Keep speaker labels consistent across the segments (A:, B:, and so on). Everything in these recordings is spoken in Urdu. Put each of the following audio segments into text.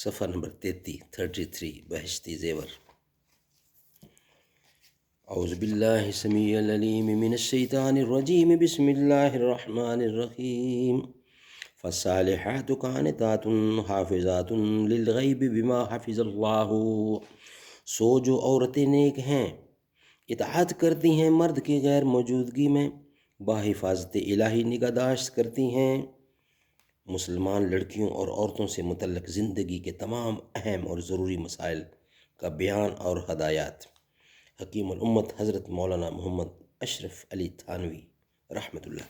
A: صفحہ نمبر 33 بہشتی زیور۔ اعوذ باللہ السمیع العلیم من الشیطان الرجیم، بسم اللہ الرحمن الرحیم۔ فالصالحات قانتات حافظات للغیب بما حفظ اللہ۔ سو جو عورتیں نیک ہیں، اطاعت کرتی ہیں مرد کی غیر موجودگی میں، بحفاظت الہی نگہداشت کرتی ہیں۔ مسلمان لڑکیوں اور عورتوں سے متعلق زندگی کے تمام اہم اور ضروری مسائل کا بیان اور ہدایات۔ حکیم الامت حضرت مولانا محمد اشرف علی تھانوی رحمۃ اللہ۔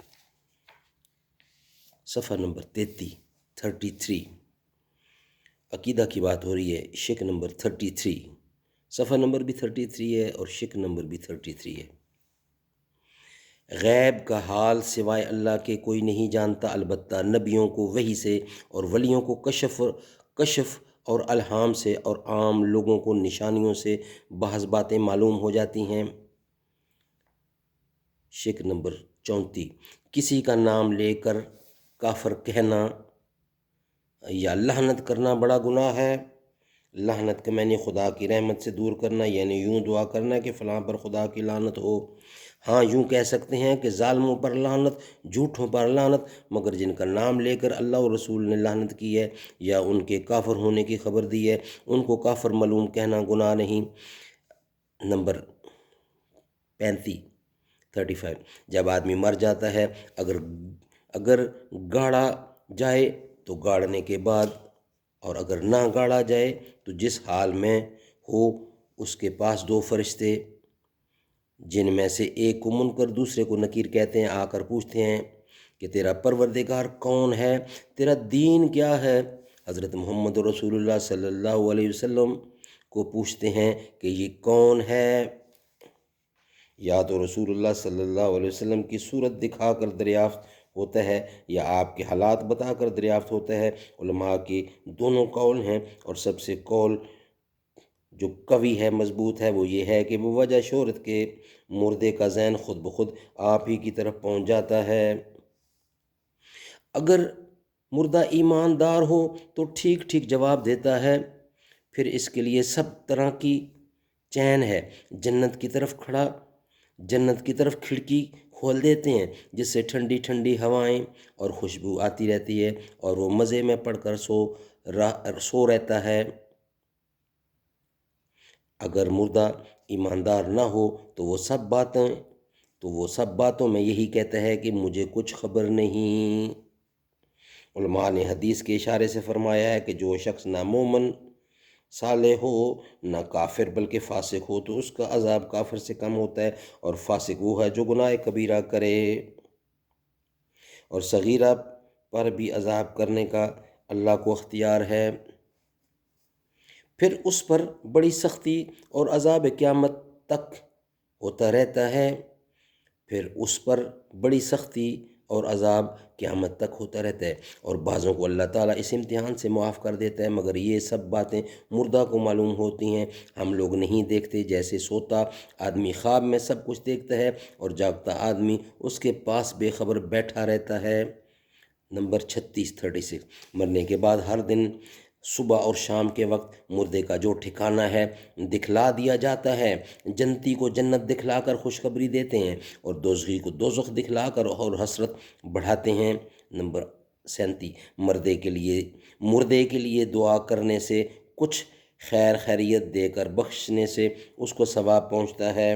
A: صفحہ نمبر 33 عقیدہ کی بات ہو رہی ہے، شک نمبر 33۔ صفحہ نمبر بھی 33 ہے اور شک نمبر بھی 33 ہے۔ غیب کا حال سوائے اللہ کے کوئی نہیں جانتا، البتہ نبیوں کو وحی سے اور ولیوں کو کشف اور الہام سے اور عام لوگوں کو نشانیوں سے بعض باتیں معلوم ہو جاتی ہیں۔ شک نمبر 34، کسی کا نام لے کر کافر کہنا یا لعنت کرنا بڑا گناہ ہے۔ لعنت کا معنی خدا کی رحمت سے دور کرنا، یعنی یوں دعا کرنا کہ فلاں پر خدا کی لعنت ہو۔ ہاں یوں کہہ سکتے ہیں کہ ظالموں پر لعنت، جھوٹوں پر لعنت، مگر جن کا نام لے کر اللہ اور رسول نے لعنت کی ہے یا ان کے کافر ہونے کی خبر دی ہے، ان کو کافر معلوم کہنا گناہ نہیں۔ نمبر 35 جب آدمی مر جاتا ہے، اگر گاڑا جائے تو گاڑنے کے بعد، اور اگر نہ گاڑا جائے تو جس حال میں ہو، اس کے پاس دو فرشتے جن میں سے ایک کو منکر دوسرے کو نکیر کہتے ہیں، آ کر پوچھتے ہیں کہ تیرا پروردگار کون ہے، تیرا دین کیا ہے۔ حضرت محمد رسول اللہ صلی اللہ علیہ وسلم کو پوچھتے ہیں کہ یہ کون ہے، یا تو رسول اللہ صلی اللہ علیہ وسلم کی صورت دکھا کر دریافت ہوتا ہے یا آپ کے حالات بتا کر دریافت ہوتا ہے۔ علماء کے دونوں قول ہیں، اور سب سے قول جو قوی ہے، مضبوط ہے، وہ یہ ہے کہ بوجہ شہرت کے مردے کا ذہن خود بخود آپ ہی کی طرف پہنچ جاتا ہے۔ اگر مردہ ایماندار ہو تو ٹھیک ٹھیک جواب دیتا ہے، پھر اس کے لیے سب طرح کی چین ہے۔ جنت کی طرف کھڑکی کھول دیتے ہیں جس سے ٹھنڈی ٹھنڈی ہوائیں اور خوشبو آتی رہتی ہے، اور وہ مزے میں پڑھ کر سو رہتا ہے۔ اگر مردہ ایماندار نہ ہو تو وہ سب باتوں میں یہی کہتا ہے کہ مجھے کچھ خبر نہیں۔ علماء نے حدیث کے اشارے سے فرمایا ہے کہ جو شخص نہ مومن صالح ہو نہ کافر بلکہ فاسق ہو تو اس کا عذاب کافر سے کم ہوتا ہے، اور فاسق وہ ہے جو گناہ کبیرہ کرے، اور صغیرہ پر بھی عذاب کرنے کا اللہ کو اختیار ہے۔ پھر اس پر بڑی سختی اور عذاب قیامت تک ہوتا رہتا ہے۔ اور بعضوں کو اللہ تعالیٰ اس امتحان سے معاف کر دیتا ہے، مگر یہ سب باتیں مردہ کو معلوم ہوتی ہیں، ہم لوگ نہیں دیکھتے۔ جیسے سوتا آدمی خواب میں سب کچھ دیکھتا ہے اور جاگتا آدمی اس کے پاس بے خبر بیٹھا رہتا ہے۔ نمبر 36 مرنے کے بعد ہر دن صبح اور شام کے وقت مردے کا جو ٹھکانہ ہے دکھلا دیا جاتا ہے۔ جنتی کو جنت دکھلا کر خوشخبری دیتے ہیں، اور دوزخی کو دوزخ دکھلا کر اور حسرت بڑھاتے ہیں۔ نمبر 37 مردے کے لیے دعا کرنے سے، کچھ خیریت دے کر بخشنے سے اس کو ثواب پہنچتا ہے،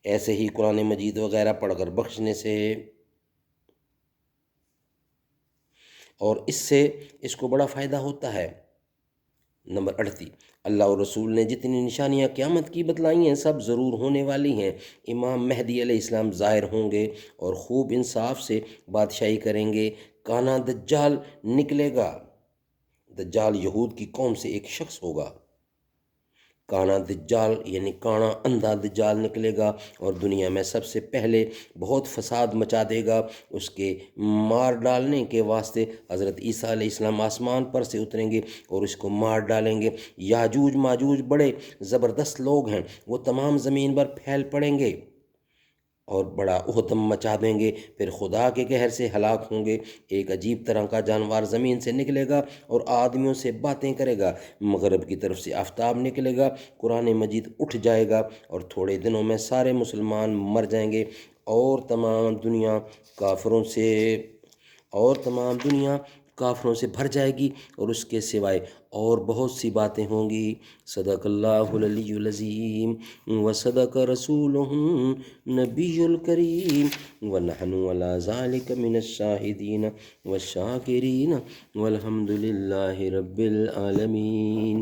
A: ایسے ہی قرآن مجید وغیرہ پڑھ کر بخشنے سے، اور اس سے اس کو بڑا فائدہ ہوتا ہے۔ نمبر 38 اللہ اور رسول نے جتنی نشانیاں قیامت کی بتلائی ہیں سب ضرور ہونے والی ہیں۔ امام مہدی علیہ السلام ظاہر ہوں گے اور خوب انصاف سے بادشاہی کریں گے۔ کانا دجال نکلے گا، دجال یہود کی قوم سے ایک شخص ہوگا۔ کانا دجال یعنی کانا اندھا دجال نکلے گا، اور دنیا میں سب سے پہلے بہت فساد مچا دے گا۔ اس کے مار ڈالنے کے واسطے حضرت عیسیٰ علیہ السلام آسمان پر سے اتریں گے اور اس کو مار ڈالیں گے۔ یاجوج ماجوج بڑے زبردست لوگ ہیں، وہ تمام زمین پر پھیل پڑیں گے۔ اور بڑا اہتم مچا دیں گے، پھر خدا کے قہر سے ہلاک ہوں گے۔ ایک عجیب طرح کا جانور زمین سے نکلے گا اور آدمیوں سے باتیں کرے گا، مغرب کی طرف سے آفتاب نکلے گا، قرآن مجید اٹھ جائے گا اور تھوڑے دنوں میں سارے مسلمان مر جائیں گے اور تمام دنیا کافروں سے بھر جائے گی، اور اس کے سوائے اور بہت سی باتیں ہوں گی۔ صدق اللہ العلی العظیم و صدق رسولہ نبی الکریم ونحن علی ذلک من الشاہدین والشاکرین والحمد للہ رب العالمین۔